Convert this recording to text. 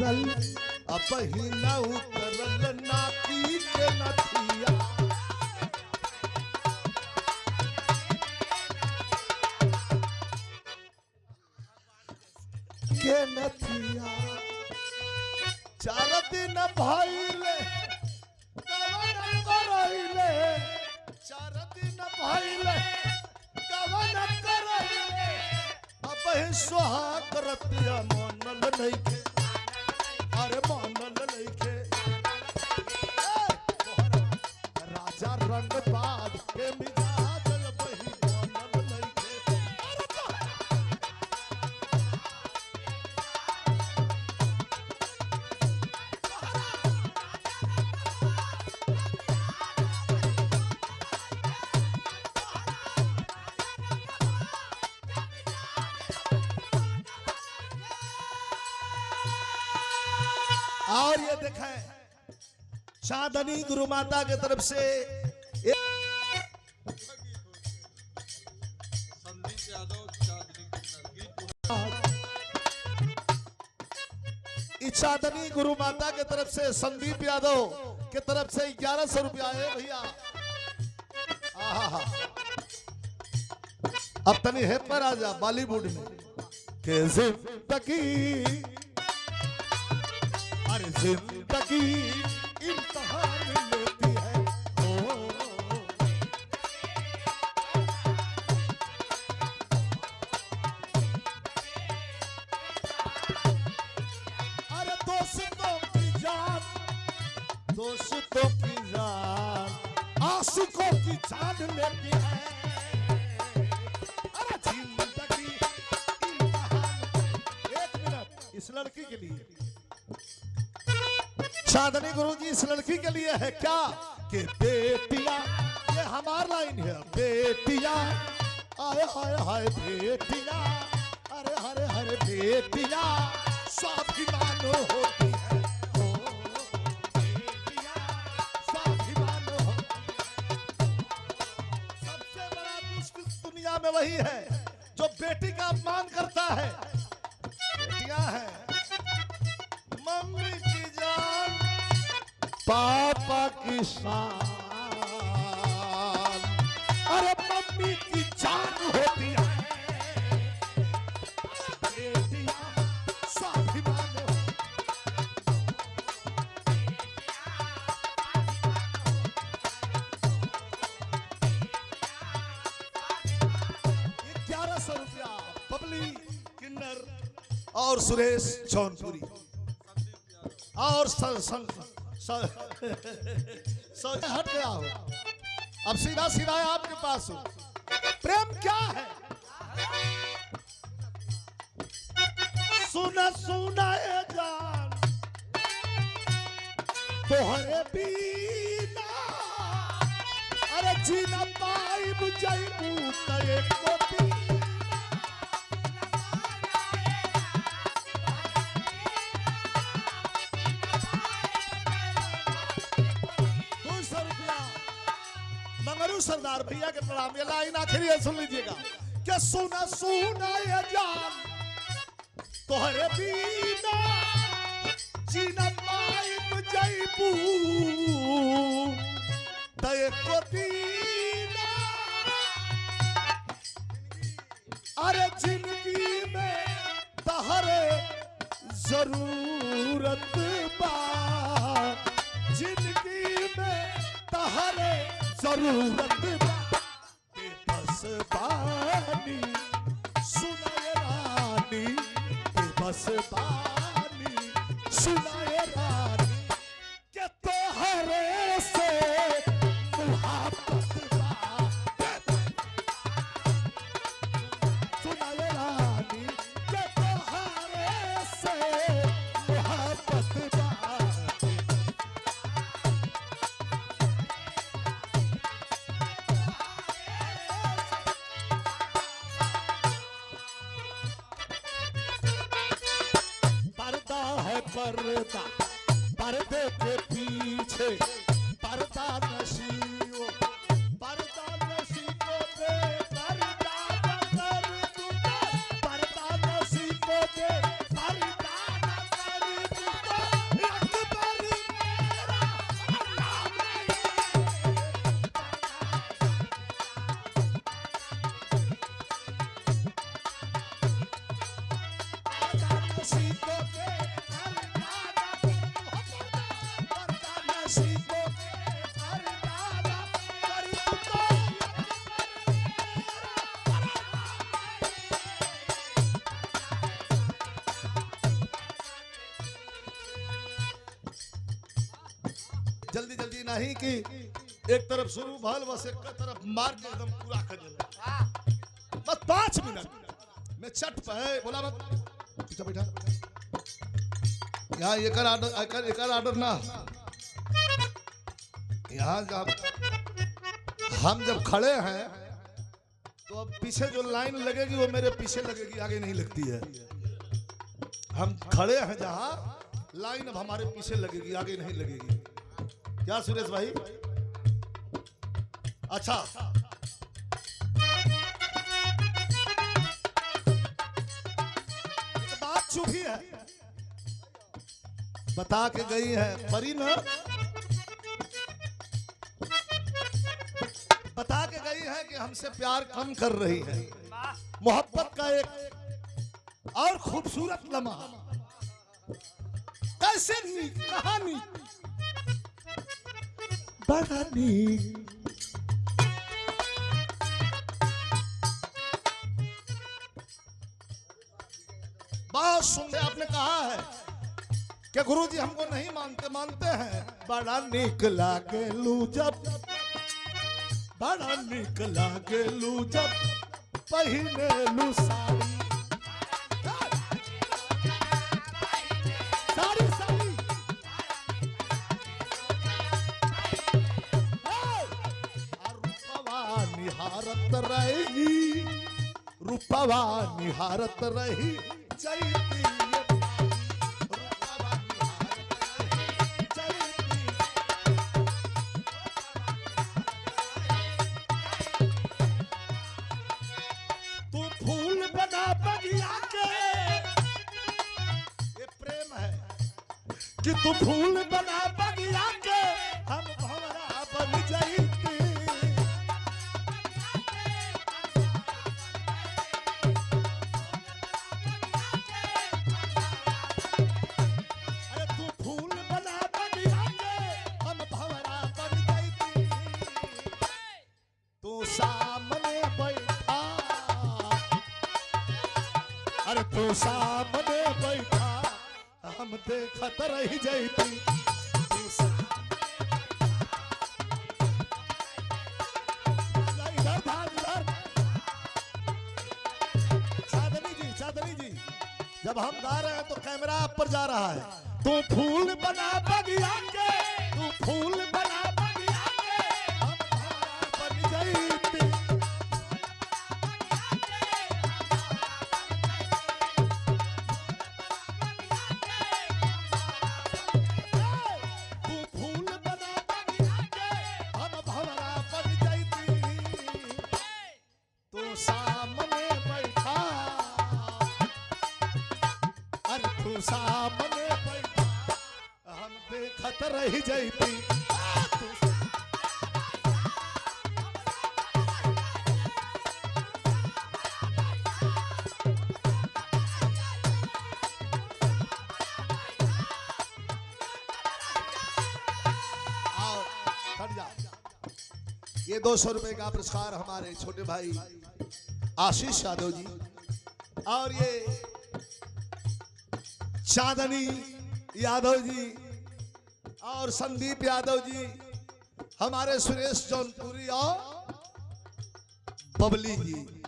उतरल अब ही न उतरल नाकी के नथिया के नथिया 4 दिन भइले कवन करइले 4 दिन भइले कवन करइले अब ही सुहाग रतिया मनल नइखे अरे मनल नइखे राजा रंग बाज के मिजाज बही मनल नइखे और ये देखें चांदनी गुरु माता की तरफ से चांदनी गुरु माता की तरफ से संदीप यादव की तरफ से 1100 रुपया है भैया। अब तनी है पर आजा बॉलीवुड में के जिंदगी अरे जिंदगी इम्तिहान लेती है अरे दोस्तों की जान आशिकों की जान लेती है अरे जिंदगी इम्तिहान। 1 मिनट इस लड़की के लिए चांदनी गुरुजी इस लड़की के लिए है क्या कि बेटियां ये हमार लाइन है बेटियां आए हाय हाय बेटियां अरे हरे हरे बेटियां स्वाभिमान होती है बेटियां स्वाभिमान सबसे बड़ा दुष्ट दुनिया में वही है जो बेटी का अपमान करता है। बेटियां है मम्मी की जान पापा की शान अरे मम्मी की जान होती है बेटियां स्वाभिमान ₹1100 बबली किन्नर और सुरेश जौनपुरी और हट गया हो। अब सीधा सीधा आपके पास हो। प्रेम क्या है सुना सुना ये जान तोहरे बिना अरे जीना पाइब जाइबू तए कोती सरदार भैया के प्रणाम। ये लाइन आखिरी सुन लीजिएगा क्या सुना सुना ये जान तोहरे बिना जीना पाइब जाइबू तए कोतीना अरे जिंदगी में तहरे जरूरत बा जिंदगी में तहरे जरूरत बस पानी सुनाए रानी बस पानी सुनाए रानी के तोहरे से मुहब्बत सुनाए रानी के तोहरे से मुहब्बत पर्दा पर्दे के पीछे पर्दा नशीओ पर्दा नशीओ पे पर्दा कर दूंगा पर्दा नशीओ पे पर्दा कर दूंगा खुशी को कर डाला करीब तो जल्दी जल्दी नहीं कि एक तरफ शुरू भल बस एक तरफ मार के एकदम पूरा कर दे। बस 5 मिनट में चट पे बोला मत पीछे बैठा यहाँ एक आर्डर ना यहाँ हम जब खड़े हैं तो अब पीछे जो लाइन लगेगी वो मेरे पीछे लगेगी, आगे नहीं लगती है। हम खड़े हैं जहाँ लाइन अब हमारे पीछे लगेगी, आगे नहीं लगेगी। क्या सुरेश भाई? अच्छा एक बात चुभी है, बता के गई है परी ना, बता के गई है कि हमसे प्यार कम कर रही है। मोहब्बत का एक और खूबसूरत लम्हा, कैसे नीक कहानी, बड़ा नीक। बहुत सुंदर आपने कहा है कि गुरुजी हमको नहीं मानते, मानते हैं। बड़ा नीक लागे लू जब, बड़ा नीक लागे लू जब पहिने लू साड़ी, साड़ी साड़ी रूपवा निहारत रही, रूपवा निहारत रही चैती, तू फूल बना बगिया के, ये प्रेम है कि तू फूल बना बगिया के, हम भंवरा बन जाती। अरे तू फूल बना बगिया के, हम भंवरा बन जाती। तू सामने बैठा, अरे तू सामने बैठा, हम देखत रह जाती। चांदनी जी जब हम गा रहे हैं तो कैमरा आप पर जा रहा है। तू फूल बना बगिया के, तू फूल बना बगिया के, हम भंवरा बन जाती। तू फूल बना बगिया के, हम भंवरा बन जाती। तू सामने बैठा, अरे तू सामने बैठा, हम देखत रह जाती। ये 200 रुपए का पुरस्कार हमारे छोटे भाई आशीष यादव जी और ये चांदनी यादव जी और संदीप यादव जी, हमारे सुरेश जौनपुरी और बबली जी।